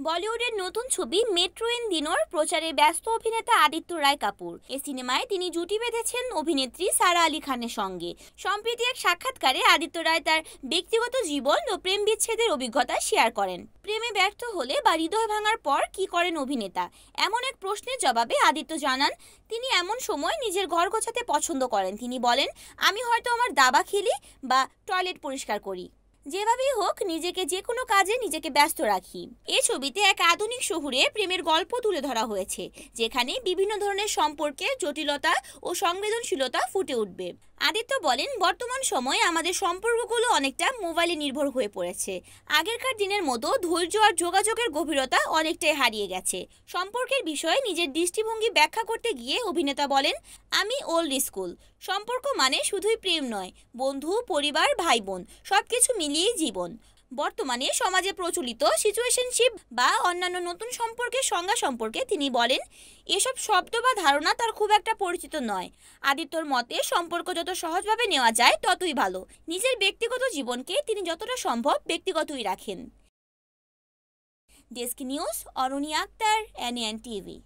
বলিউডের নতুন ছবি মেট্রো ইন দিনোর প্রচারে ব্যস্ত অভিনেতা আদিত্য রায় কাপুর। এ সিনেমায় তিনি জুটি বেঁধেছেন অভিনেত্রী সারা আলি খানের সঙ্গে। সম্প্রতি এক সাক্ষাৎকারে আদিত্য রায় তার ব্যক্তিগত জীবন ও প্রেম বিচ্ছেদের অভিজ্ঞতা শেয়ার করেন। প্রেমে ব্যর্থ হলে বা হৃদয় ভাঙার পর কি করেন অভিনেতা, এমন এক প্রশ্নের জবাবে আদিত্য জানান, তিনি এমন সময় নিজের ঘর গোছাতে পছন্দ করেন। তিনি বলেন, আমি হয়তো আমার দাবা খেলি বা টয়লেট পরিষ্কার করি, যেভাবেই হোক নিজেকে যে কোনো কাজে নিজেকে ব্যস্ত রাখি। এ ছবিতে এক আধুনিক শহুরে প্রেমের গল্প তুলে ধরা হয়েছে, যেখানে বিভিন্ন ধরনের সম্পর্কের জটিলতা ও সংবেদনশীলতা ফুটে উঠবে। আদিত্য বলেন, বর্তমান সময়ে আমাদের সম্পর্কগুলো অনেকটা মোবাইলে নির্ভর হয়ে পড়েছে। আগেরকার দিনের মতো ধৈর্য আর যোগাযোগের গভীরতা অনেকটাই হারিয়ে গেছে। সম্পর্কের বিষয়ে নিজের দৃষ্টিভঙ্গি ব্যাখ্যা করতে গিয়ে অভিনেতা বলেন, আমি ওল্ড স্কুল। সম্পর্ক মানে শুধুই প্রেম নয়, বন্ধু, পরিবার, ভাই বোন সবকিছু মিলিয়েই জীবন। বর্তমানে সমাজে প্রচলিত সিচুয়েশনশিপ বা অন্যান্য নতুন সম্পর্কের সংজ্ঞা সম্পর্কে তিনি বলেন, এসব শব্দ বা ধারণা তার খুব একটা পরিচিত নয়। আদিত্যর মতে সম্পর্ক যত সহজভাবে নেওয়া যায় ততই ভালো। নিজের ব্যক্তিগত জীবনকে তিনি যতটা সম্ভব ব্যক্তিগতই রাখেন। Desk news, Aruni Akter, NN TV.